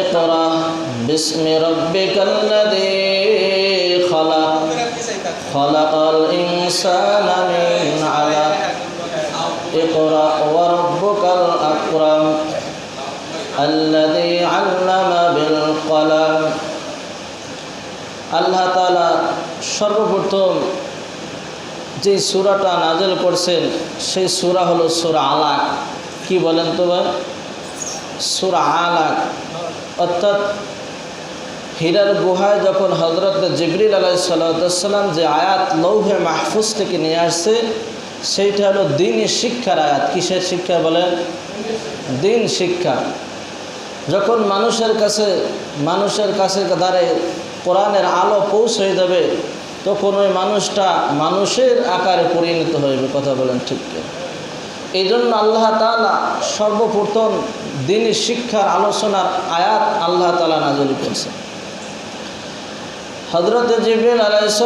اقرأ باسم ربك الذي خلق خلق الإنسان من علق اقرأ وربك الأكرم الذي علم بالقلم আল্লাহ তাআলা সর্বপ্রথম যে সূরাটা নাযিল করছেন সেই সূরা হলো সূরা আলাক। কি বলেন তো ভাই? সূরা আলাক। অর্থাৎ হীরার গুহায় যখন হযরত জিবরিল আলাইহিস সালাম যে আয়াত লৌহে মাহফুজ থেকে নিয়ে আসছে সেইটা হলো দ্বীনি শিক্ষার আয়াত। কিসের শিক্ষা বলেন? দ্বীন শিক্ষা। যখন মানুষের কাছে দ্বারে কোরআনের আলো পৌঁছে যাবে তখন ওই মানুষটা মানুষের আকারে পরিণত হইবে। কথা বলেন ঠিক কি? এই জন্য আল্লাহ তাআলা সর্বপ্রথম দ্বীনি শিক্ষার আলোচনার আয়াত আল্লাহ তাআলা নাযিল করেছেন। হযরত জিবরিল আলাইহিস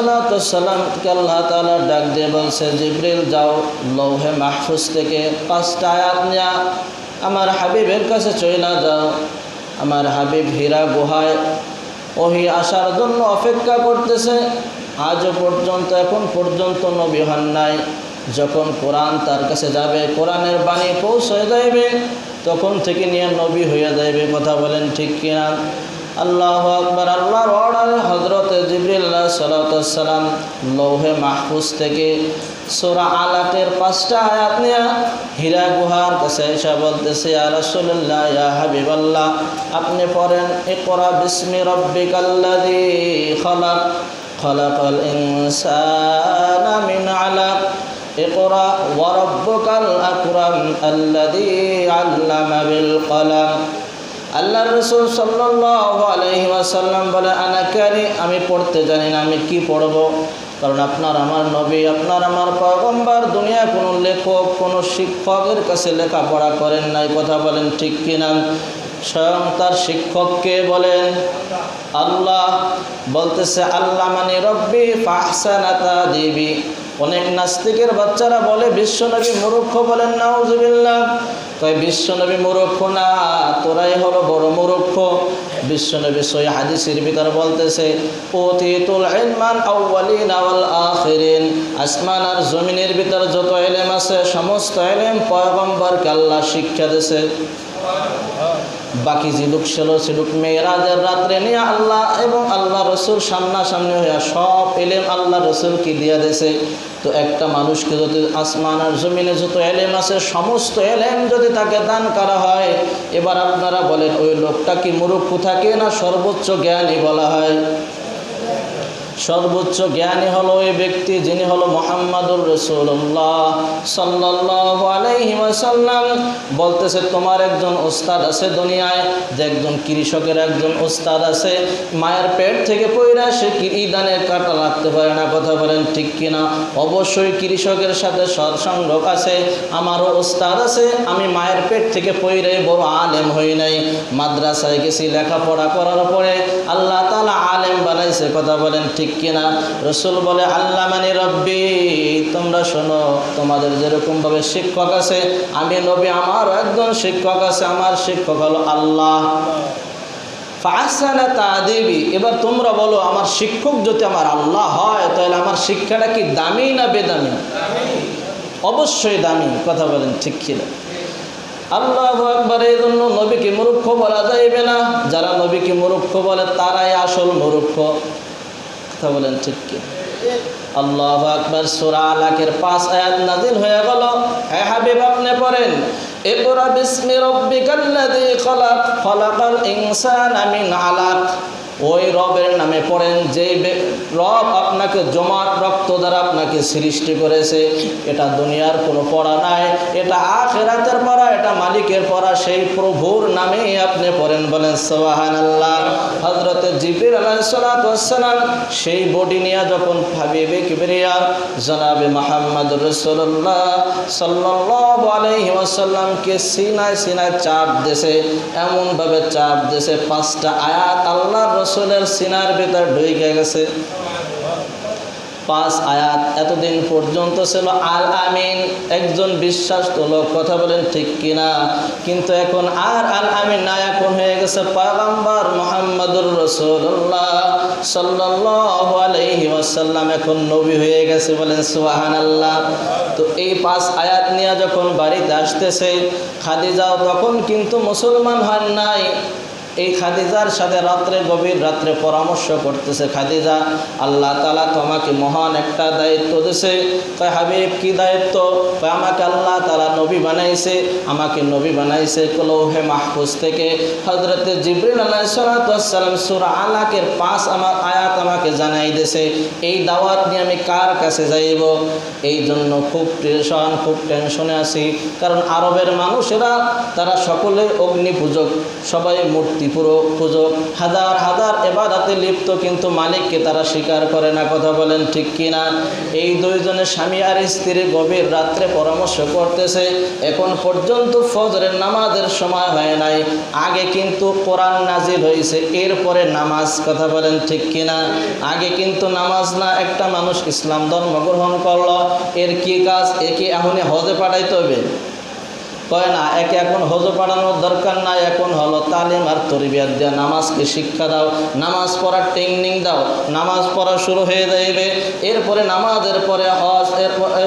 সালামকে আল্লাহ তাআলা ডাক দিয়ে বলছে, জিবরিল যাও লৌহে মাহফুজ থেকে 5টা আয়াত নিয়ে আমার হাবিবের কাছে চলে যাও। আমার হাবিব হীরা গুহায় ওহী আসার জন্য অপেক্ষা করতেছে। আজও পর্যন্ত এখন পর্যন্ত নবী হন নাই। যখন কোরআন তার কাছে যাবে, কোরআনের বাণী পৌঁছে যাইবে, তখন থেকে নিয়ে নবী হয়ে যাইবে। কথা বলেন ঠিক কিনা? আল্লাহু আকবার। আল্লাহর অর্ডারে হযরত জিবরিল আলাইহিস সালাম লৌহে মাহফুজ থেকে সূরা আলাকের 5টা আয়াত নিয়ে হীরা গুহার কাছে এসে বলতেছে, ইয়া রাসূলুল্লাহ, ইয়া হাবিবাল্লাহ, আপনি পড়েন ইকরা বিসমি রাব্বিকাল্লাযী খালাক খালাকাল ইনসানা মিন আলাক ইকরা ওয়া রাব্বুকাল আকরাম আল্লাযী আল্লামা বিল কলম। আল্লাহর রাসূল সাল্লাল্লাহু আলাইহি ওয়াসাল্লাম বলে, আনাকারি, আমি পড়তে জানি না, আমি কি পড়ব? কারণ আপনার আমার নবী, আপনার আমার পয়গম্বর দুনিয়া কোনো লেখক কোনো শিক্ষকের কাছে লেখাপড়া করেন নাই। কথা বলেন ঠিক কিনা? স্বয়ং তার শিক্ষককে বলেন আল্লাহ। বলতেছে আল্লাহ মানে রব্বি ফাহসানা তাদিবি। অনেক নাস্তিকের বাচ্চারা বলে বিশ্বনবী মূর্খ, বলেন নাউজুবিল্লাহ। তাই বিশ্বনবী মূর্খ না, তোরাই হলো বড় মূর্খ। বিশ্বনবী সহিহ হাদিসের ভিতর বলতেছে, উতিতুল ইলমান আউয়ালিনা ওয়াল আখিরিন। আসমান আর জমিনের ভিতর যত ইলম আছে সমস্ত ইলম পয়গম্বরকে আল্লাহ শিক্ষা দিয়েছে। বাকি যে লোক ছিল সে লোক মেরাজের রাত্রে নিয়ে আল্লাহ এবং আল্লাহ রসুল সামনাসামনি হইয়া সব এলেম আল্লাহ রসুলকে দিয়া দিয়েছে। তো একটা মানুষকে যদি আসমান আর জমিনে যত এলেম আছে সমস্ত এলেম যদি তাকে দান করা হয়, এবার আপনারা বলেন ওই লোকটা কি মূর্খ থাকে না সর্বোচ্চ জ্ঞানী বলা হয়? সর্বোচ্চ জ্ঞানী হলো ওই ব্যক্তি যিনি হলো মুহাম্মাদুর রাসূলুল্লাহ সাল্লাল্লাহু আলাইহি ওয়াসাল্লাম। বলতেছে তোমার একজন ওস্তাদ আছে দুনিয়ায়, যে একজন কৃষকের একজন ওস্তাদ আছে, মায়ের পেট থেকে পয়রা সে ইদানে কাটা লাগতে পারে না। কথা বলেন ঠিক কিনা? অবশ্যই কৃষকের সাথে সৎসঙ্গ আছে। আমারও ওস্তাদ আছে, আমি মায়ের পেট থেকে পয়রাই বড় আলেম হই নাই, মাদ্রাসায় গেছি, লেখাপড়া করার পরে আল্লাহ তাআলা আলেম বানাইছে। কথা বলেন ঠিক কিনা? রসুল বলে আল্লাহ মানে রব্বি, তোমরা শোনো, তোমাদের যেরকম ভাবে শিক্ষক আছে আমি নবী আমারও একজন শিক্ষক আছে, আমার শিক্ষক হলো আল্লাহ। ফাহসানা তাদিবি। এবার তোমরা বলো আমার শিক্ষক যদি আমার আল্লাহ হয় তাহলে আমার শিক্ষাটা কি দামি না বেদামি? অবশ্যই দামি। কথা বলেন ঠিক কিনা? আল্লাহু আকবার। এই জন্য নবীকে মূর্খ বলা যাইবে না। যারা নবীকে মূর্খ বলে তারাই আসল মূর্খ। কথা বলেন ঠিক কি? আল্লাহু আকবার। সূরা আলাকের 5 আয়াত নাযিল হয়ে গেল। হে হাবিব আপনি পড়েন ইকরা বিসমি রাব্বিকাল্লাযী খালাক খালাকাল ইনসানা মিন আলাক। ওই রবের নামে পড়েন যে রব আপনাকে জমাট রক্ত দ্বারা আপনাকে সৃষ্টি করেছে। এটা দুনিয়ার কোনো পড়া নাই, এটা আখিরাতের পড়া, এটা মালিকের পড়া। সেই প্রভুর নামে আপনি পড়েন। বলেন সুবহানাল্লাহ। হযরত জিবরিল আলাইহিস সালাম সেই বডি নিয়ে যখন হাবিবে কিবরিয়া জনাবে মুহাম্মদুর রাসূলুল্লাহ সাল্লাল্লাহু আলাইহি ওয়াসাল্লামকে সিনায় চাপ দিয়েছে, এমন ভাবে চাপ দিয়েছে 5টা আয়াত আল্লাহর রসুলের সিনার ভিতর ঢুকে গেছে। 5 আয়াত এতদিন পর্যন্ত ছিল আল আমিন, একজন বিশ্বাস্ত লোক, কথা বলেন ঠিক কিনা? কিন্তু এখন আর আল আমিন না, এখন হয়ে গেছে পয়গম্বর মুহাম্মদুর রাসূলুল্লাহ সাল্লাল্লাহু আলাইহি ওয়াসাল্লাম, এখন নবী হয়ে গেছে, বলেন সুবহানাল্লাহ। তো এই 5 আয়াত নিয়ে যখন বাড়িতে আসতেছে, খাদিজাও তখন কিন্তু মুসলমান হন নাই। এই খাদিজার সাথে গভীর রাত্রে পরামর্শ করতেছে, খাদিজা, আল্লাহ তাআলা তোমাকে মহান একটা দায়িত্ব দিয়েছে। কয় হাবিব, কি দায়িত্ব? কয় আমাকে আল্লাহ তাআলা নবী বানাইছে, আমাকে নবী বানাইছে লৌহে মাহফুজ থেকে হযরতে জিবরিল আলাইহিস সালাতু ওয়াস সালাম সূরা আলাকের 5 আয়াত আমাকে জানাই দিয়েছে। এই দাওয়াত নিয়ে আমি কার কাছে যাইব? এই জন্য খুব টেনশনে আছি। কারণ আরবের মানুষেরা তারা সকলে অগ্নি পূজক, সবাই মূর্তি পূজক, হাজার হাজার ইবাদতে লিপ্ত, কিন্তু মালিককে তারা স্বীকার করে না, কথা বলেন ঠিক কিনা? এই দুইজনে স্বামী আর স্ত্রী গভীর রাত্রে পরামর্শ করতেছে। এখন পর্যন্ত ফজরের নামাজের সময় হয় নাই, আগে কিন্তু কোরআন নাজিল হয়েছে, এরপরে নামাজ, কথা বলেন ঠিক কিনা? আগে কিন্তু নামাজ না, একটা মানুষ ইসলাম ধর্ম গ্রহণ করলো, এর কি কাজ? একে এখনই হজে পাঠাইতে হবে? কয় না, একে এখন হজ পাঠানোর দরকার নাই, এখন হলো তালিম আর তরবিয়ত দেওয়া, নামাজকে শিক্ষা দাও, নামাজ পড়ার ট্রেনিং দাও, নামাজ পড়া শুরু হয়ে যাইবে। এরপরে নামাজের পরে হজ, এরপরে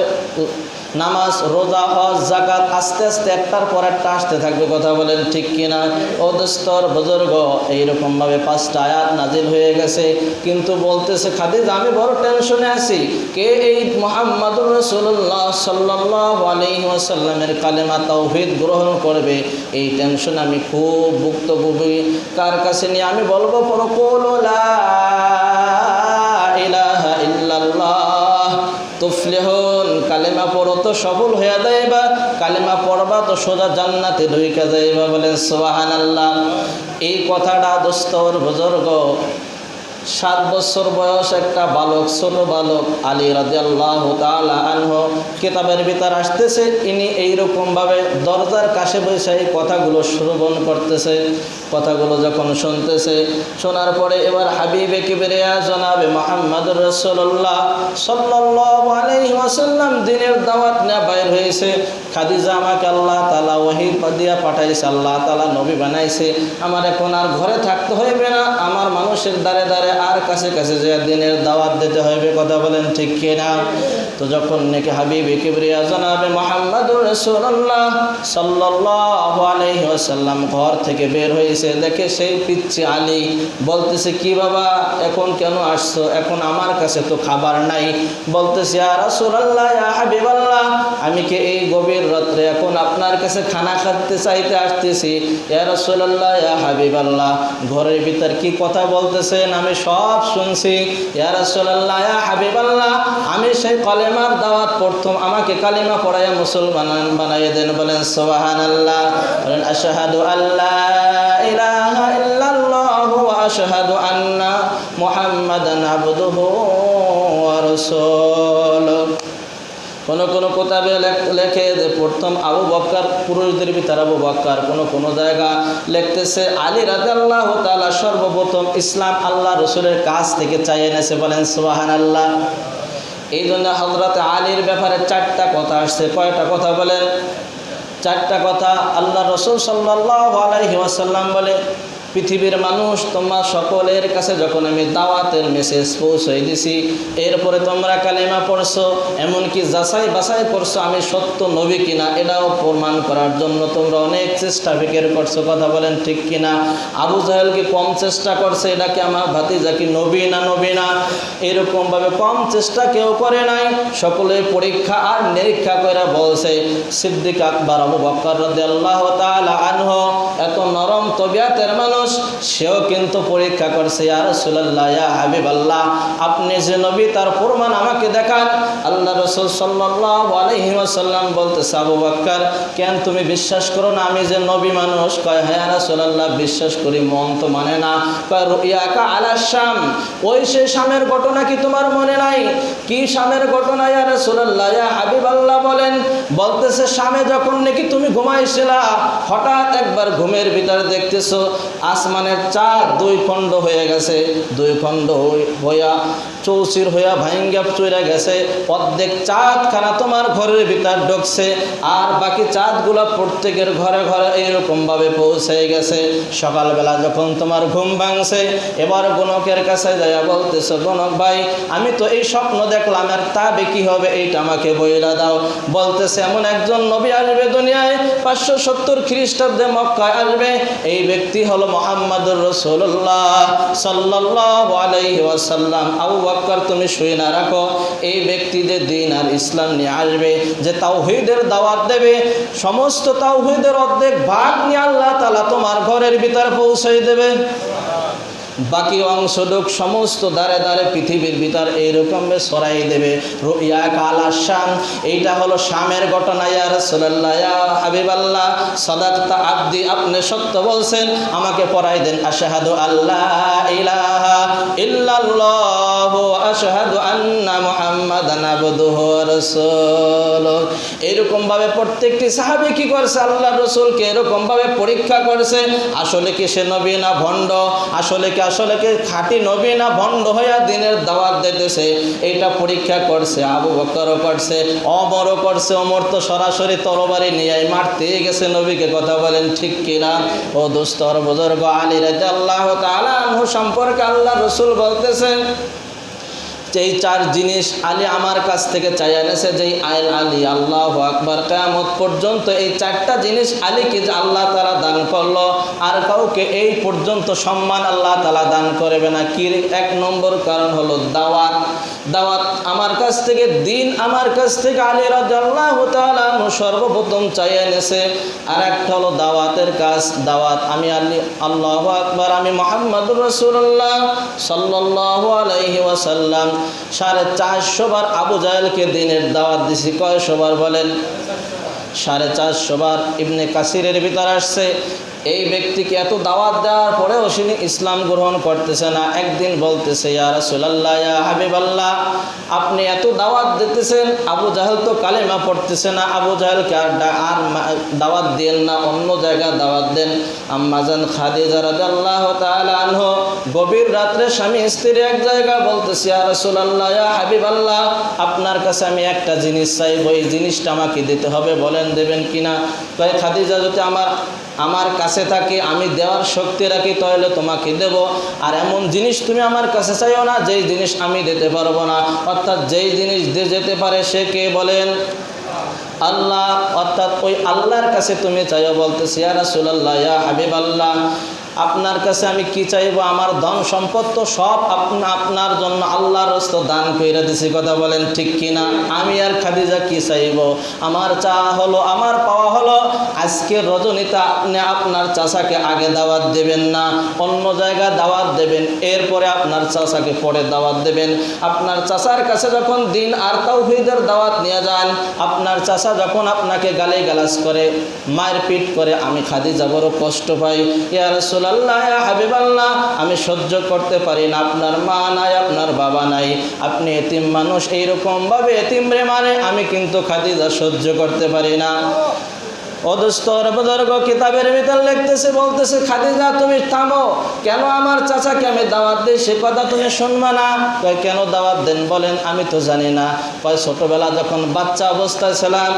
নামাজ, রোজা, হজ, যাকাত, আস্তে আস্তে একটার পর একটা আসতে থাকবে, কথা বলেন ঠিক কিনা? ও দোস্তর বুজুর্গ, এইরকমভাবে 5টা আয়াত নাজিল হয়ে গেছে। কিন্তু বলতেছে খাদিজা, আমি বড় টেনশনে আছি, কে এই মুহাম্মদুর রাসূলুল্লাহ সাল্লাল্লাহু আলাইহি ওয়াসাল্লামের কালেমা তাওহীদ গ্রহণ করবে, এই টেনশন আমি খুব ভুক্তভোগী। কার কাছে নিয়ে আমি বলবো, পরকুলু লা ইলাহা ইল্লাল্লাহ তুফলিহুন, কালেমা পড়ো তো সফল হয়ে যাইবা, কালেমা পড়বা তো সোজা জান্নাতে ঢুকে যাইবা, বলেন সুবহানাল্লাহ। এই কথাটা দোস্তর বুজুর্গ, 7 বছর বয়স একটা বালক, ছোট বালক আলী রাদিয়াল্লাহু তাআলা আনহু, কিতাবের ভিতর আসতেছে, ইনি এইরকমভাবে দরজার কাছে বসে এই কথাগুলো শ্রবণ করতেছে। কথাগুলো যখন শুনতেছে, শোনার পরে এবার হাবিবে কিবরিয়া জনাবে মুহাম্মদুর রাসূলুল্লাহ সাল্লাল্লাহু আলাইহি ওয়াসাল্লাম দিনের দাওয়াত নিয়ে বাইর হয়েছে। খাদিজা, আমাকে আল্লাহ তাআলা ওহী দিয়া পাঠাইছে, আল্লাহ তাআলা নবী বানাইছে, আমার এখন আর ঘরে থাকতে হইবে না, আমার মানুষের দ্বারে দ্বারে আর কাছে কাছে যে দিনের দাওয়াত দিতে হইবে, কথা বলেন ঠিক কিনা? তো যখন নাকি হাবিবে কিবরিয়া জনাবে মুহাম্মদুর রাসূলুল্লাহ সাল্লাল্লাহু আলাইহি ওয়াসাল্লাম ঘর থেকে বের হয়েছে, দেখে সেই পিচ্চি আলী। বলতেছে, কি বাবা, এখন কেন আসছো? এখন আমার কাছে তো খাবার নাই। বলতেছে, ইয়া রাসূলুল্লাহ, ইয়া হাবিবাল্লাহ, আমি কি এই গভীর রাত্রে এখন আপনার কাছে খানা খাইতে চাইতে আসতেছি? ইয়া রাসূলুল্লাহ, ইয়া হাবিবাল্লাহ, ঘরের ভিতর কি কথা বলতেছেন আমি সব শুনছি। ইয়া রাসূলুল্লাহ, ইয়া হাবিবাল্লাহ, আমি সেই কালেমার দাওয়াত প্রথম, আমাকে কালিমা পড়াইয়া মুসলমান বানাইয়া দেন, বলেন সুবহানাল্লাহ। বলেন আশহাদু আল্লা ইলাহা ইল্লাল্লাহ ওয়া আশহাদু আন্না মুহাম্মাদান আবদুহু ওয়া রাসূলুহু। কোন কোন কিতাবে লেখে যে প্রথম আবু বকর, পুরুষদের ভিতর আবু বকর, কোন জায়গা লিখতেছে আলী রাদিয়াল্লাহু তাআলা সর্বপ্রথম ইসলাম আল্লাহ রাসূলের কাছ থেকে চাই এনেছে, বলেন সুবহানাল্লাহ। এই জন্য হযরত আলীর ব্যাপারে 4টা কথা আসছে। কয়টা কথা বলেন? 4টা কথা। আল্লাহ রাসূল সাল্লাল্লাহু আলাইহি ওয়াসাল্লাম বলে, পৃথিবীর মানুষ তোমরা সকলের কাছে যখন আমি দাওয়াতের মেসেজ পৌঁছাই দিছি, এরপরে তোমরা কালেমা পড়ছো, এমনকি যাচাই বাছাই করছো আমি সত্য নবী কিনা, এটাও প্রমাণ করার জন্য তোমরা অনেক চেষ্টা ফিকির করছো, কথা বলেন ঠিক কিনা? আবু জাহেল কি কম চেষ্টা করছে এটা কি আমার ভাতিজা কি নবী না? এরকমভাবে কম চেষ্টা কেউ করে নাই, সকলে পরীক্ষা আর নিরীক্ষা করে বলছে। সিদ্দিক আকবর আবু বকর রাদিয়াল্লাহু তাআলা আনহু, এত নরম তবিয়তের মানুষ, সেও কিন্তু পরীক্ষা করছে। ইয়া রাসূলুল্লাহ, ইয়া হাবিবাল্লাহ, আপনি যে নবী তার প্রমাণ আমাকে দেখান। আল্লাহ রাসূল সাল্লাল্লাহু আলাইহি ওয়াসাল্লাম বলতেছে, আবু বকর, কেন তুমি বিশ্বাস করো না আমি যে নবী মানুষ? কয়, হ্যাঁ ইয়া রাসূলুল্লাহ, বিশ্বাস করি, মন তো মানে না। কয়, রুইয়াকা আলা শাম, ওই সে শামের ঘটনা কি তোমার মনে নাই? কি শামের ঘটনা ইয়া রাসূলুল্লাহ, ইয়া হাবিবাল্লাহ বলেন? বলতেছে, শামে যখন নাকি তুমি ঘুমাইছিলা, হঠাৎ একবার ঘুমের ভিতরে দেখতেছো আসমানের চাঁদ 2 খণ্ড হয়ে গেছে, 2 খণ্ড হইয়া চৌচির হইয়া ভাঙ্গা চইরা গেছে, অর্ধেক চাঁদখানা তোমার ঘরের ভিতর ঢুকছে, আর বাকি চাঁদগুলো প্রত্যেকের ঘরে ঘরে এইরকমভাবে পৌঁছে গেছে। সকালবেলা যখন তোমার ঘুম ভাঙছে, এবার গণকের কাছে যাইয়া বলতেছে, গণক ভাই আমি তো এই স্বপ্ন দেখলাম, আর তবে কি হবে এইটা আমাকে বইলা দাও। বলতেছে এমন একজন নবী আসবে দুনিয়ায়, 570 খ্রিস্টাব্দে মক্কায় আসবে। এই ব্যক্তি হলো মুহাম্মদুর রাসূলুল্লাহ সাল্লাল্লাহু আলাইহি ওয়াসাল্লাম। আবু বকর তুমি শুনে রাখো, এই ব্যক্তি যে দ্বীন আর ইসলাম নিয়ে আসবে, যে তাওহীদের দাওয়াত দেবে, সমস্ত তাওহীদের অর্ধেক ভাগ নিয়ে আল্লাহ তাআলা তোমার ঘরের ভিতর পৌঁছে দেবে। বাকি অংশটুক সমস্ত দাঁড়ে দাঁড়ে পৃথিবীর ভিতর এইরকম ছড়াই দেবে। রুইয়া কালা শাম, এইটা হলো শামের ঘটনা। ইয়া রাসূলুল্লাহ, ইয়া হাবিবাল্লাহ, সাদাকতা আব্দি, আপনি সত্য বলছেন, আমাকে পড়াই দেন আশহাদু আল্লাহ ইলাহা ইল্লাল্লাহ ওয়া আশহাদু আন্না মুহাম্মাদান আবদুহু ওয়া রাসূলুহু। এরকম ভাবে প্রত্যেকটি সাহাবী কি করছে, আল্লাহর রাসূলকে এরকম ভাবে পরীক্ষা করছে, আসলে কি সে নবী না ভণ্ড, আসলে কি খাঁটি নবী না ভণ্ড হইয়া দিনের দাওয়াত দিতেছে, এইটা পরীক্ষা করছে। আবু বকরও করছে, ওমরও করছে। ওমর তো সরাসরি তরবারি নিয়ে মারতে গেছে নবীকে, কথা বলেন ঠিক কিনা? ও দোস্তর বুজুর্গ, আলী রাদিয়াল্লাহু তাআলা আনহু সম্পর্কে আল্লাহ রাসূল বলতেছেন, এই 4 জিনিস আলী আমার কাছ থেকে চাই এনেছে, যেই আইল আলী আল্লাহু আকবার, কিয়ামত পর্যন্ত এই 4টা জিনিস আলীকে যে আল্লাহ তাআলা দান করলো, আর কাউকে এই পর্যন্ত সম্মান আল্লাহ তাআলা দান করবে না। কি? 1 নম্বর কারণ হলো দাওয়াত। দাওয়াত আমার কাছ থেকে, দিন আমার কাছ থেকে আলী রাদিয়াল্লাহু তাআলা সর্বপ্রথম চাই এনেছে। আর একটা হলো দাওয়াতের কাজ। দাওয়াত আমি আলী, আল্লাহু আকবার, আমি মুহাম্মদুর রাসূলুল্লাহ সাল্লাল্লাহু আলাইহি ওয়াসাল্লাম 450 বার আবু জাহেলকে দিনের দাওয়াত দিছি। কয়শো বার বলেন? 450 বার। ইবনে কাসিরের ভিতর আসছে, এই ব্যক্তিকে এত দাওয়াত দেওয়ার পরেও তিনি ইসলাম গ্রহণ করতেছে না। একদিন বলতেছে, ইয়া রাসূলুল্লাহ, ইয়া হাবিবাল্লাহ, আপনি এত দাওয়াত দিতেছেন, আবু জাহেল তো কালেমা পড়তেছে না, আবু জাহেলকে আর দাওয়াত দেন না, অন্য জায়গায় দাওয়াত দেন। আম্মাজান খাদিজা রাদিয়াল্লাহু তাআলা আনহা গভীর রাত্রে স্বামী স্ত্রী এক জায়গায় বলতেছে, ইয়া রাসূলুল্লাহ, ইয়া হাবিবাল্লাহ, আপনার কাছে আমি একটা জিনিস চাইবো, এই জিনিসটা আমাকে দিতে হবে, বলেন দেবেন কিনা? তাই খাদিজা, যদি আমার কাছে থাকে, আমি দেওয়ার শক্তি রাখি, তাহলে তোমাকে দেব। আর এমন জিনিস তুমি আমার কাছে চাইও না যেই জিনিস আমি দিতে পারবো না। অর্থাৎ যেই জিনিস দিয়ে যেতে পারে সে কে বলেন? আল্লাহ। অর্থাৎ ওই আল্লাহর কাছে তুমি চাইও। বলতেছি, ইয়া রাসূলুল্লাহ, ইয়া হাবিবাল্লাহ, আপনার কাছে আমি কি চাইবো? আমার ধন সম্পদ তো সব আপনার জন্য আল্লাহর রাস্তায় দান কইরা দিছি, কথা বলেন ঠিক কিনা? আমি আর খাদিজা কি চাইবো? আমার চাওয়া হলো, আমার পাওয়া হলো, আজকের রজনীতে আপনি আপনার চাচাকে আগে দাওয়াত দেবেন না, অন্য জায়গায় দাওয়াত দেবেন, এরপরে আপনার চাচাকে পরে দাওয়াত দেবেন। আপনার চাচার কাছে যখন দিন আর তাওহীদের দাওয়াত নিয়ে যান, আপনার চাচা যখন আপনাকে গালিগালাজ করে, মায়ের পিট করে, আমি খাদিজা বড় কষ্ট পাই। ইয়া রাসূলুল্লাহ, ইয়া হাবিবাল্লাহ, আমি সহ্য করতে পারি না, আপনার মা নাই, আপনার বাবা নাই, আপনি এতিম মানুষ, এইরকমভাবে এতিমরে মানে আমি কিন্তু খাদিজা সহ্য করতে পারি না। অদস্তর বুজুর্গ কিতাবের ভিতর লিখতেছে, বলতেছে, খাদিজা তুমি থামো, কেন আমার চাচাকে আমি দাওয়াত দিই সে কথা তুমি শুনবে না? কয়, কেন দাওয়াত দেন বলেন? আমি তো জানি না। কয়, ছোটবেলা যখন বাচ্চা অবস্থায় ছিলাম,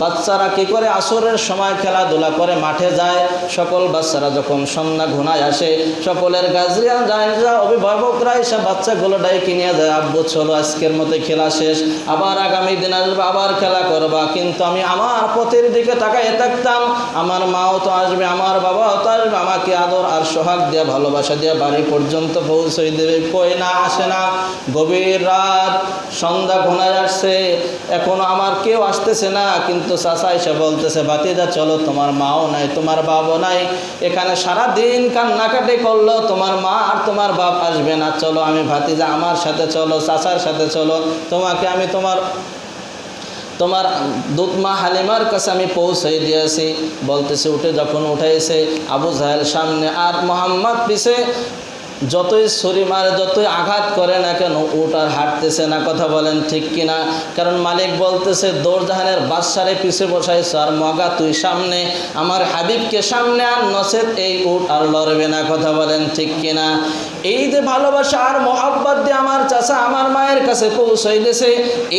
বাচ্চারা কি করে আসরের সময় খেলাধুলা করে মাঠে যায়, সকল বাচ্চারা যখন সন্ধ্যা ঘুনায় আসে, সকলের গার্জিয়ান যায়, অভিভাবকরা এসে বাচ্চাগুলো ডাইকে নিয়ে যায়, আব্বু চলো আজকের মতো খেলা শেষ, আবার আগামী দিন আসবে, আবার খেলা করবা। কিন্তু আমি আমার পথের দিকে তাকাই থাকতাম, আমার মাও তো আসবে, আমার বাবাও তো আসবে, আমাকে আদর আর সোহাগ দিয়ে, ভালোবাসা দিয়ে বাড়ি পর্যন্ত পৌঁছে দেবে। কই না, আসে না। গভীর রাত, সন্ধ্যা ঘনায় আসছে, এখনো আমার কেউ আসতেছে না, কিন্তু চাচা এসে বলতেছে, ভাতিজা চলো, তোমার মাও নাই, তোমার বাবাও নাই, এখানে সারাদিন কান্নাকাটি করলো, তোমার মা আর তোমার বাপ আসবে না, চলো, আমি ভাতিজা আমার সাথে চলো, চাচার সাথে চলো, তোমাকে আমি তোমার দুধমা হালিমার কাছে আমি পৌঁছে দিয়েছি। বলতেছে, উঠে যখন উঠাইছে, আবু জাহেল সামনে আর মোহাম্মদ পিছে, যতই ছুরি মারে, যতই আঘাত করে না কেন, উট আর হাঁটতেছে না, কথা বলেন ঠিক কিনা? কারণ মালিক বলতেছে, দৌড়জাহানের বাদশারে পিছে বসাইছ, আর মগা তুই সামনে, আমার হাবিবকে সামনে আর, নচেত এই উট আর লড়বে না, কথা বলেন ঠিক কিনা? এই যে ভালোবাসা আর মহব্বত দিয়ে আমার চাচা আমার মায়ের কাছে পৌঁছাই দিয়েছে,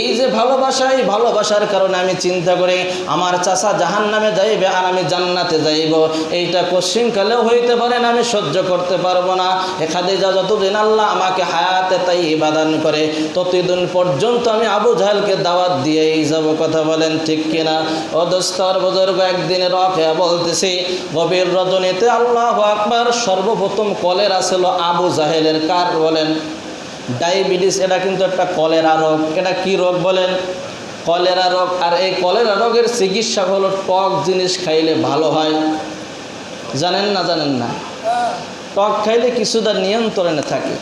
এই যে ভালোবাসা, এই ভালোবাসার কারণে আমি চিন্তা করি আমার চাচা জাহান্নামে যাইবে আর আমি জান্নাতে যাইব, এইটা কোশ্চিনকালেও হইতে পারে না, আমি সহ্য করতে পারবো না। খাদিজা যতদিন আল্লাহ আমাকে হায়াতে তাইয়্যিবা দান করে ততদিন পর্যন্ত আমি আবু জাহেলকে দাওয়াত দিয়েই যাব। কথা বলেন ঠিক কিনা? ও দোস্তর বুজুর্গ, একদিনের ওয়াকিয়া বলতেছি, গভীর রজনীতে আল্লাহু আকবার, সর্বপ্রথম কলেরা ছিল আবু জাহেলের। কার বলেন? ডায়াবেটিস। এটা কিন্তু একটা কলেরা রোগ। এটা কি রোগ বলেন? কলেরা রোগ। আর এই কলেরা রোগের চিকিৎসা হলো টক জিনিস খাইলে ভালো হয়। জানেন না? জানেন না? টক খাইলে কিছুটা নিয়ন্ত্রণে থাকে।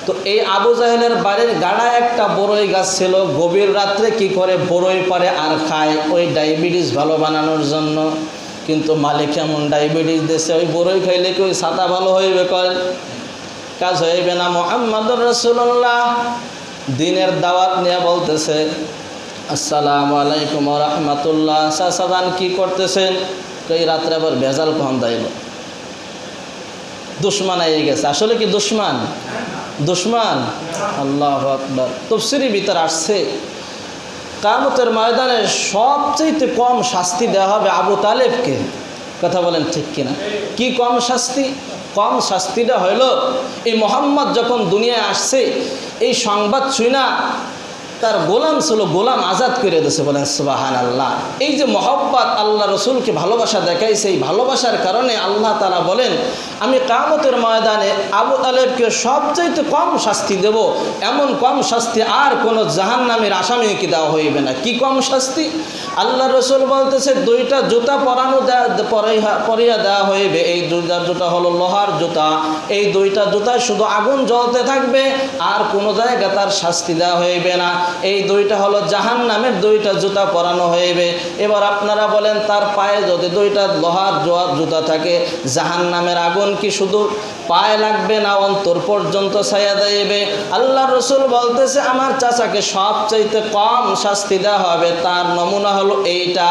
তো এই আবু জাহেলের বাড়ির গাড়ায় একটা বড়ই গাছ ছিল। গভীর রাত্রে কি করে বড়ই পারে আর খায় ওই ডায়াবেটিস ভালো বানানোর জন্য। কিন্তু মালিক এমন ডায়াবেটিস দিয়েছে, ওই বড়ই খাইলে কি ওই ছাতা ভালো হইবে? কয় কাজ হইবে না। মুহাম্মদুর রাসূলুল্লাহ দিনের দাওয়াত নিয়ে বলতেছে, আসসালামু আলাইকুম ওয়া রাহমাতুল্লাহ। চাচাজান কি করতেছেন? এই রাত্রে আবার ভেজাল কখন যাইব? দুশমান আইয়ে গেছে। আসলে কি দুশমান? দুশমান। আল্লাহু আকবার। তাফসীরের ভিতর আসছে কিয়ামতের ময়দানে সবচেয়ে কম শাস্তি দেওয়া হবে আবু তালেবকে। কথা বলেন ঠিক কিনা? কি কম শাস্তি? কম শাস্তিটা হইল এই মুহাম্মদ যখন দুনিয়ায় আসছে এই সংবাদ শুনা তার গোলাম ছিল, গোলাম আজাদ করে দিয়েছে। বলেন সুবহানাল্লাহ। এই যে মহব্বত, আল্লাহ রসুলকে ভালোবাসা দেখাইছে, এই ভালোবাসার কারণে আল্লাহ তাআলা বলেন আমি কিয়ামতের ময়দানে আবু তালেবকে সবচেয়ে কম শাস্তি দেব। এমন কম শাস্তি আর কোনো জাহান্নামের আসামিকে দেওয়া হইবে না। কি কম শাস্তি? আল্লাহ রসুল বলতেছে দুইটা জুতা পরিয়া দেওয়া হইবে। এই দুইটা জুতা হলো লোহার জুতা। এই দুইটা জুতা শুধু আগুন জ্বলতে থাকবে, আর কোনো জায়গায় তার শাস্তি দেওয়া হইবে না। এই দুইটা হলো জাহান্নামের দুইটা জুতা পরানো হইবে। এবার আপনারা বলেন তার পায়ে যদি দুইটা লোহার জুতা থাকে, জাহান্নামের আগুন কি শুধু পায়ে লাগবে না অন্তর পর্যন্ত ছায়া দেবে? আল্লাহ রসুল বলতেছে আমার চাচাকে সবচাইতে কম শাস্তি দেওয়া হবে, তার নমুনা হলো এইটা।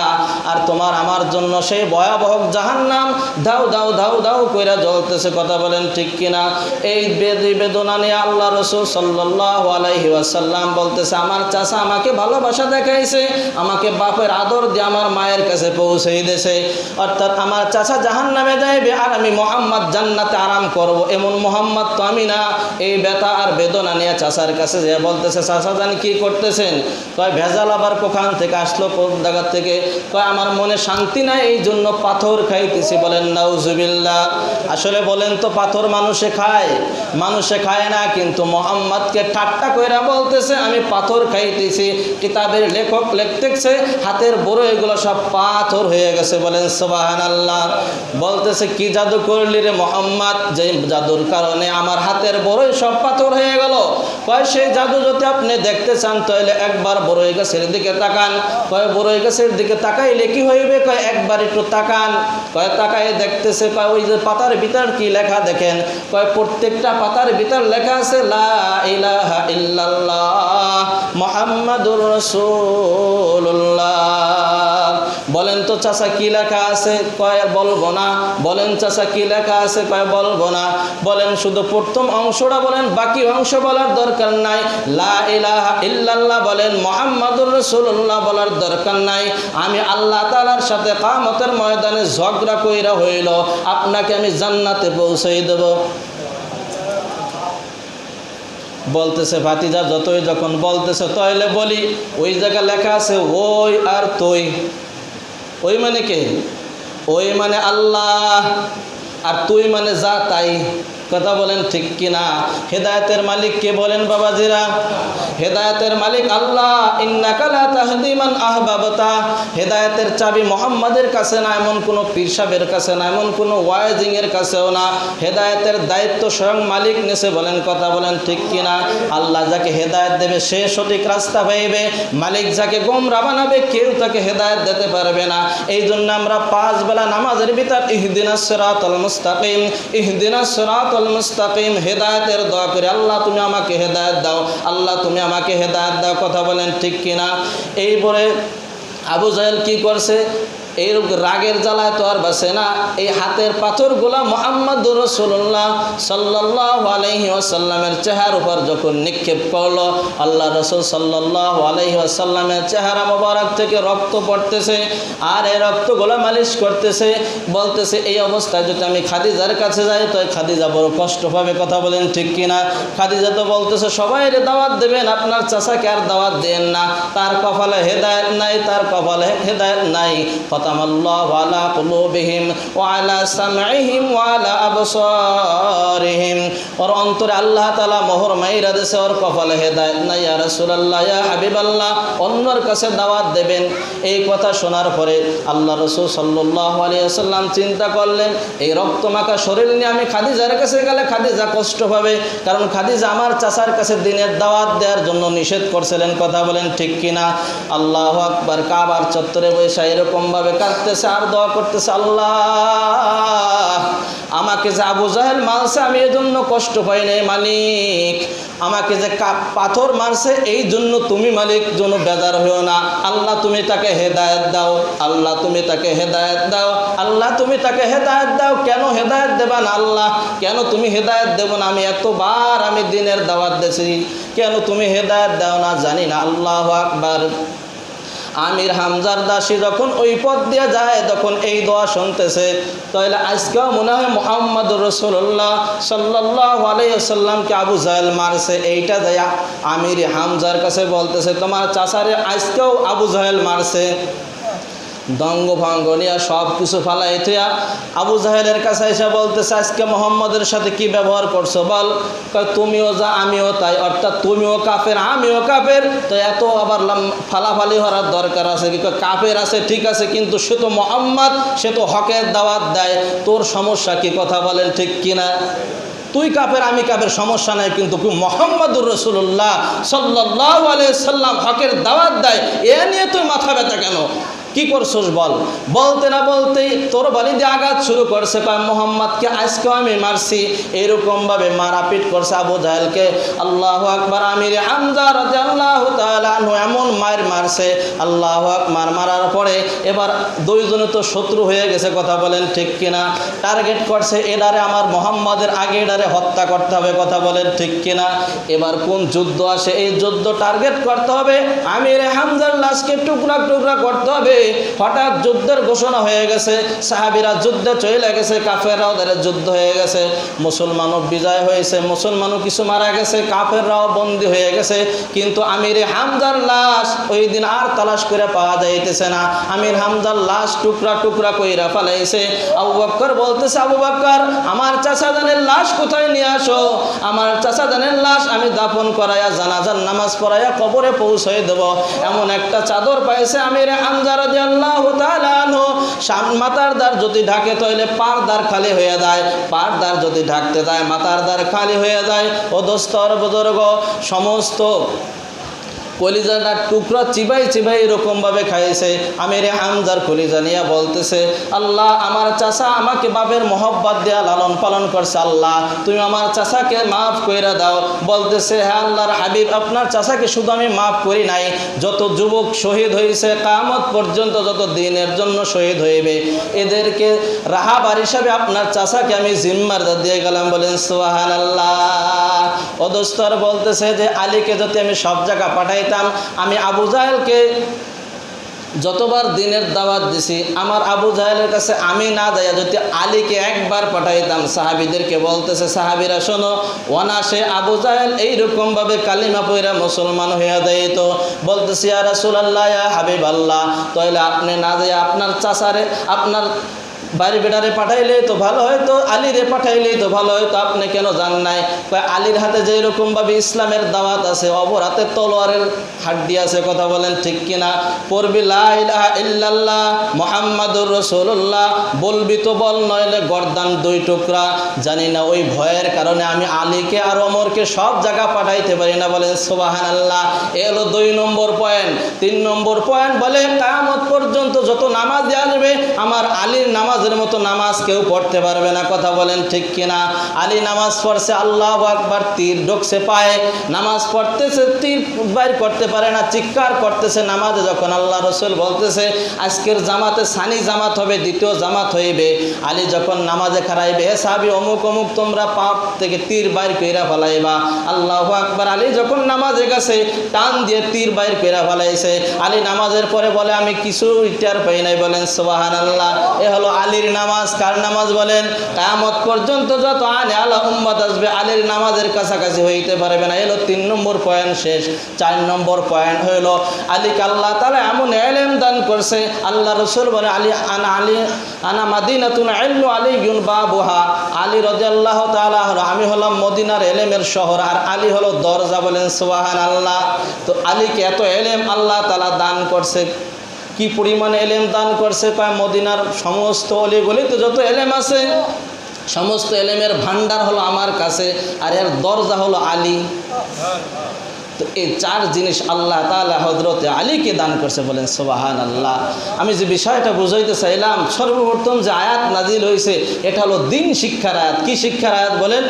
আর তোমার আমার জন্য সেই ভয়াবহ জাহান্নাম দাউ দাউ দাউ দাউ কইরা জ্বলতেছে। কথা বলেন ঠিক কিনা? এই বেদনা নিয়ে আল্লাহ রসুল সাল্লাল্লাহু আলাইহি ওয়াসাল্লাম বলতেছে আমার চাচা আমাকে ভালোবাসা দেখাইছে, আমাকে বাপের আদর দিয়ে আমার মায়ের কাছে পৌঁছে দিয়েছে। অর্থাৎ আমার চাচা জাহান্নামে যাইবে আর আমি মুহাম্মদ জান্নাতে আরাম করব, এমন মুহাম্মদ তো আমি না। এই ব্যথা আর বেদনা নিয়ে চাচার কাছে যে বলতেছে চাচা জানি কি করতেছেন? কয় ভেজাল আবার কোখান থেকে আসলো, কোন জায়গা থেকে? কয় আমার মনে শান্তি নাই, এই জন্য পাথর খাইতেছি। বলেন নাউজুবিল্লাহ। আসলে বলেন তো পাথর মানুষে খায়? মানুষে খায় না, কিন্তু মুহাম্মদকে ঠাট্টা কইরা বলতেছে আমি পাথর খাইতেছি। কিতাবের লেখক লিখতেছে হাতের বড় এগুলো সব পাথর হয়ে গেছে। বলেন সুবহানাল্লাহ। বলতেছে কি জাদু করলি রে মুহাম্মদ, যে জাদুর কারণে আমার হাতের বড়ই সব পাথর হয়ে গেল? কয় সেই জাদু যদি আপনি দেখতে চান তাহলে একবার বড়ই গাছের দিকে তাকান। কয় বড়ই গাছের দিকে তাকাইলে কি হইবে? কয় একবার একটু তাকান। কয় তাকায় দেখতেছে, কয় ওই যে পাতার ভিতর কি লেখা দেখেন? কয় প্রত্যেকটা পাতার ভিতর লেখা আছে লা ইলাহা ইল্লাল্লাহ মুহাম্মাদুর রাসূলুল্লাহ। বলেন তো চাচা কি লেখা আছে? কয় বলবো না। বলেন চাচা কি লেখা আছে? কয় বলবো না। বলেন শুধু প্রথম অংশটা বলেন, বাকি অংশ বলার দরকার নাই। লা ইলাহা ইল্লাল্লাহ বলেন, মুহাম্মাদুর রাসূলুল্লাহ বলার দরকার নাই। আমি আল্লাহ তাআলার সাথে কিয়ামতের ময়দানে ঝগড়া কইরা হইল আপনাকে আমি জান্নাতে পৌঁছাই দেব। বলতেছে ভাতিজা যতই যখন বলতেছে তাহলে বলি ওই জায়গা লেখা আছে ওই আর তুই। ওই মানে কে? ওই মানে আল্লাহ, আর তুই মানে যা তাই। কথা বলেন ঠিক কিনা? হেদায়েতের মালিক কে বলেন বাবাজিরা? হেদায়েতের মালিক আল্লাহ। ইন্নাকা লা তাহদি মান আহবাবতা। হেদায়েতের চাবি মুহাম্মাদের কাছে না, এমন কোনো পীর সাহেবের কাছে না, এমন কোনো ওয়াইজিং এর কাছেও না। হেদায়েতের দায়িত্ব স্বয়ং মালিক নেছে। বলেন কথা বলেন ঠিক কিনা? আল্লাহ যাকে হেদায়েত দেবে সে সঠিক রাস্তা পাইবে। মালিক যাকে গোমরাহ বানাবে কেউ তাকে হেদায়েত দিতে পারবে না। এই জন্য আমরা 5 বেলা নামাজের ভিতর ইহদিনাস সিরাতাল মুস্তাকিম, ইহদিনাস সিরাতাল মুস্তাকিম হেদায়েতের দোয়া করে আল্লাহ তুমি আমাকে হেদায়েত দাও, আল্লাহ তুমি আমাকে হেদায়েত দাও। কথা বলেন ঠিক কিনা? এই পরে আবু জাহেল কি করছে? এই রাগের জ্বালায় তো আর বাঁচে না। এই হাতের পাথরগুলা মুহাম্মদুর রাসূলুল্লাহ সাল্লাল্লাহু আলাইহি ওয়াসাল্লামের চেহারার উপর যখন নিক্ষেপ করলো, আল্লাহ রাসূল সাল্লাল্লাহু আলাইহি ওয়াসাল্লামের চেহারা মোবারক থেকে রক্ত পড়তেছে, আর এই রক্তগুলো মালিশ করতেছে, বলতেছে এই অবস্থায় যদি আমি খাদিজার কাছে যাই তো খাদিজা বড় কষ্ট পাবে। কথা বলেন ঠিক কিনা? খাদিজা তো বলতেছে সবাই দাওয়াত দেবেন, আপনার চাচাকে আর দাওয়াত দেন না, তার কপালে হেদায়েত নাই, তার কপালে হেদায়েত নাই। খতামাল্লাহু আলা কুলুবিহিম ওয়া আলা সামঈহিম ওয়া আলা আবসারিহিম, ওর অন্তরে আল্লাহ তাআলা মোহর মাইরা দিয়েছে, ওর কপালে হেদায়েত নাই। ইয়া রাসূলুল্লাহ, ইয়া হাবিবাল্লাহ, অন্যর কাছে দাওয়াত দেবেন। এই কথা শোনার পরে আল্লাহ রাসূল সাল্লাল্লাহু আলাইহি ওয়াসাল্লাম চিন্তা করলেন, এই রক্তমাখা শরীর নিয়ে আমি খাদিজার কাছে গেলে খাদিজা কষ্ট পাবে, কারণ খাদিজা আমার চাচার কাছে দিনের দাওয়াত দেওয়ার জন্য নিষেধ করছিলেন। কথা বলেন ঠিক কিনা? আল্লাহু আকবার। কাবার চত্বরে বসে এরকম ভাবে কাঁদতেছে আর দোয়া করতেছে, আল্লাহ আমাকে যে আবু জাহেল মারছে আমি এজন্য কষ্ট পাই নাই মালিক, আমাকে যে পাথর মারছে এই জন্য তুমি মালিক জন্য বেজার হইও না। আল্লাহ তুমি তাকে হেদায়েত দাও, আল্লাহ তুমি তাকে হেদায়েত দাও, আল্লাহ তুমি তাকে হেদায়েত দাও। কেন হেদায়েত দেবা না আল্লাহ? কেন তুমি হেদায়েত দেব না? আমি এতবার আমি দিনের দাওয়াত দিয়েছি, কেন তুমি হেদায়েত দাও না? জানি না। আল্লাহু আকবার। আমির হামজার দাসী যখন ওই পথ দিয়ে যায় তখন এই দোয়া শুনতেছে, তাহলে আজকেও মনে হয় মুহাম্মদুর রাসূলুল্লাহ সাল্লাল্লাহু আলাইহি ওয়াসাল্লামকে আবু জাহেল মারছে। এইটা যায় আমির হামজার কাছে বলতেছে, তোমার চাচারে আজকেও আবু জাহেল মারছে। দঙ্গ ভঙ্গ নিয়ে সব কিছু ফালাই থুয়া আবু জাহেলের কাছে এসে বলতেছে, আজকে মোহাম্মদের সাথে কি ব্যবহার করছো বল? তুমিও যা আমিও তাই, অর্থাৎ তুমিও কাফের আমিও কাফের, তো এত আবার ফালাফালি হওয়ার দরকার আছে কি? কাফের আছে ঠিক আছে, কিন্তু সে তো মোহাম্মদ, সে তো হকের দাওয়াত দেয়, তোর সমস্যা কি? কথা বলেন ঠিক কিনা? তুই কাফের আমি কাফের সমস্যা নাই, কিন্তু মুহাম্মদুর রাসূলুল্লাহ সাল্লাল্লাহু আলাইহি সাল্লাম হকের দাওয়াত দেয়, এ নিয়ে তুই মাথা ব্যথা কেন? কি করছস বল? বলতে না বলতেই তোর বাড়ি দিয়ে আঘাত শুরু করছে, কয় মোহাম্মদকে আজকেও আমি মারছি। এরকমভাবে মারাপিট করছে আবু জাহেলকে। আল্লাহু আকবার। আমির হামজা রাদিয়াল্লাহু তাআলা আনহু এমন মার মারছে, আল্লাহু আকবার। মারার পরে এবার দুইজনে তো শত্রু হয়ে গেছে। কথা বলেন ঠিক কিনা? টার্গেট করছে এডারে আমার মোহাম্মদের আগে এডারে হত্যা করতে হবে। কথা বলেন ঠিক কিনা? এবার কোন যুদ্ধ আসে, এই যুদ্ধ টার্গেট করতে হবে, আমির হামজার লাশকে টুকরা টুকরা করতে হবে। হঠাৎ যুদ্ধের ঘোষণা হয়ে গেছে, সাহাবীরা যুদ্ধে চলে গেছে, কাফেররাও ওদের যুদ্ধ হয়ে গেছে, মুসলমানও বিজয় হয়েছে, মুসলমানও কিছু মারা গেছে, কাফেররাও বন্দী হয়ে গেছে। কিন্তু আমির হামজার লাশ ওই দিন আর তালাশ করে পাওয়া যাইতেছে না। আমির হামজার লাশ টুকরা টুকরা কইরা ফেলাইছে। আবু বকর বলতেছে, আবু বকর আমার চাচাজানের লাশ কোথায় নিয়ে আসো? আমার চাচাজানের লাশ আমি দাফন করাইয়া জানাজার নামাজ পড়াইয়া কবরে পৌঁছাই দেব। এমন একটা চাদর পাইছে আমির হামজা রাদিয়াল্লাহু তাআলা আনহু, মাথার দ্বার যদি ঢাকে তাহলে পার দ্বার খালি হয়ে যায়, পার দ্বার যদি ঢাকতে যায় মাথার দ্বার খালি হয়ে যায়। ও দোস্তর বুজুর্গ, সমস্ত কলিজাটা টুকরা চিবাই চিবাই এরকমভাবে খাইছে। আমির হামজার কলিজা নিয়ে বলতেছে, আল্লাহ আমার চাচা আমাকে বাপের মহব্বত দেয়া লালন পালন করছে, আল্লাহ তুমি আমার চাচাকে মাফ কইরা দাও। বলতেছে, হ্যাঁ আল্লাহর হাবিব, আপনার চাচাকে শুধু আমি মাফ করি নাই, যত যুবক শহীদ হয়েছে কিয়ামত পর্যন্ত যত দিনের জন্য শহীদ হইবে এদেরকে রাহাবার হিসাবে আপনার চাচাকে আমি জিম্মাদার দিয়ে গেলাম। বলেন সুবহানাল্লাহ। ও দোস্তর বলতেছে যে আলীকে যদি আমি সব জায়গা পাঠাই, আমি আবু জাহেলকে যতবার দিনের দাওয়াত দিছি, আমার আবু জাহেলের কাছে আমি না যাইয়া যদি আলীকে একবার পাঠাইতাম। সাহাবীদেরকে বলতেছে, সাহাবীরা শোনো, অনাসে আবু জাহেল এইরকমভাবে কালিমা পইরা মুসলমান হইয়া যাইত। বলতেছি, ইয়া রাসূলুল্লাহ, ইয়া হাবিবাল্লাহ, তাহলে আপনি না যাইয়া আপনার চাচারে আপনার বাড়ি বেড়ারে পাঠাইলেই তো ভালো হয়তো, আলীরে পাঠাইলেই তো ভালো হয়তো, আপনি কেন যান নাই? আলীর হাতে যেরকমভাবে ইসলামের দাওয়াত আছে, অপর হাতে তলোয়ারের হাড্ডি আছে। কথা বলেন ঠিক কিনা? পড়বি লা ইলাহা ইল্লাল্লাহ মুহাম্মাদুর রাসূলুল্লাহ, বলবি তো বল, নইলে গর্দান দুই টুকরা। জানি না ওই ভয়ের কারণে আমি আলীকে আর ওমরকে সব জায়গা পাঠাইতে পারি না। বলেন সুবহানাল্লাহ। এলো 2 নম্বর পয়েন্ট। 3 নম্বর পয়েন্ট বলে, কিয়ামত পর্যন্ত যত নামাজি আসবে আমার আলীর নামাজ নামাজের মতো নামাজ কেউ পড়তে পারবে না, কথা বলেন ঠিক কিনা? আলী নামাজ পড়ছে, আল্লাহু আকবার, তীর ঢুকছে পায়ে, নামাজ পড়তেছে, তীর বাইর করতে পারে না, চিৎকার করতেছে নামাজে। যখন আল্লাহ রসুল বলতেছে আজকের জামাতে সানি জামাত হবে, দ্বিতীয় জামাত হইবে, আলী যখন নামাজে খারাইবে, হে সাহাবী অমুক অমুক তোমরা পাপ থেকে তীর বাইর কইরা ফেলাইবা। আল্লাহু আকবার। আলী যখন নামাজে গেছে টান দিয়ে তীর বাইর কইরা ফেলাইছে। আলী নামাজের পরে বলে আমি কিছু টের পাই নাই। বলেন সুবহানাল্লাহ। এ হলো আলীর নামাজ। কার নামাজ বলেন? কিয়ামত পর্যন্ত যত আনে আলা উম্মত আসবে আলীর নামাজের কাছাকাছি হইতে পারবে না। এলো 3 নম্বর পয়েন্ট শেষ। 4 নম্বর পয়েন্ট হলো আলীকে আল্লাহ তাআলা এমন ইলম দান করছে, আল্লাহ রাসূল বলে আলী আনা মাদিনাতুন ইলমু আলিয়ুন বাবুহা। আলী রাদিয়াল্লাহু তাআলা আমি হলাম মদিনার ইলমের শহর, আর আলী হলো দরজা। বলেন সুবহানাল্লাহ। তো আলীকে এত ইলম আল্লাহ তাআলা দান করছে। কি পরিমাণ ইলম দান করছে? কয় মদিনার সমস্ত অলিগলিতে যত ইলম আছে সমস্ত ইলমের ভান্ডার হলো আমার কাছে, আর এর দরজা হলো আলী। তো এই 4 জিনিস আল্লাহ তাআলা হযরতে আলীকে দান করছে। বলেন সুবহানাল্লাহ। আমি যে বিষয়টা বুঝাইতে চাইলাম, সর্বপ্রথম যে আয়াত নাজিল হয়েছে এটা হলো দিন শিক্ষার আয়াত। কি শিক্ষার আয়াত বলেন?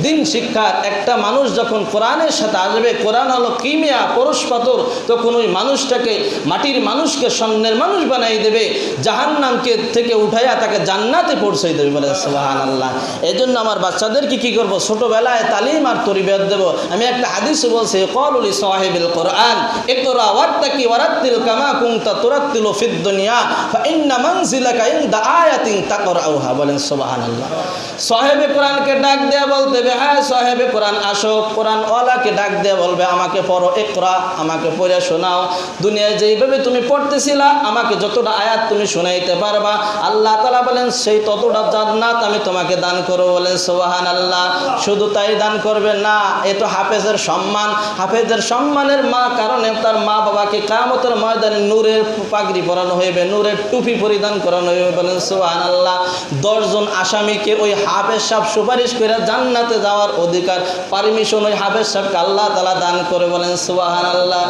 দিন শিক্ষার। একটা মানুষ যখন কোরআনের সাথে আসবে, কোরআন হলো কিমিয়া, পরশ পাথর, তখন ওই মানুষটাকে, মাটির মানুষকে স্বর্ণের মানুষ বানাই দেবে, জাহান্নামকে থেকে উঠাইয়া তাকে জান্নাতে পৌঁছাই দেবে। বলেন সুবহানাল্লাহ। এই জন্য আমার বাচ্চাদেরকে কি করবো? ছোটোবেলায় তালিম আর তরবিয়ত দেবো। আমি একটা হাদিস বলছি, قالوا لصاحب القرآن اقرأ وارتقي ورتل كما كنت ترتل في الدنيا فإن منزلك عند آية تقرأها। বলেন সুবহানাল্লাহ। সাহেবে কোরআনকে ডাক দেয়া বলতে হবে, হ্যাঁ সাহেবে কোরআন আসো। কোরআন ওয়ালাকে ডাক দেয়া বলবে আমাকে পড়ো, ইকরা, আমাকে পড়ে শোনাও। দুনিয়ায় যেইভাবে তুমি পড়তেছিলা আমাকে যতটা আয়াত তুমি শোনাইতে পারবা, আল্লাহ তাআলা বলেন সেই ততটা জান্নাত আমি তোমাকে দান করব। বলেন সুবহানাল্লাহ। শুধু তাই দান করবে না, এ তো হাফেজের সম্মান। হাফেজের সম্মানের কারণে তার মা বাবাকে কিয়ামতের ময়দানে নূরের পাগড়ি পরানো হইবে, নূরের টুপি পরিধান করানো হইবে। বলেন সুবহানাল্লাহ। 10 জন আসামিকে ওই হাফেজ সাহেব সুপারিশ করে জান্নাতে যাওয়ার অধিকার, পারমিশন ওই হাফেজ সাহেবকে আল্লাহ তাআলা দান করে। বলেন সুবহানাল্লাহ।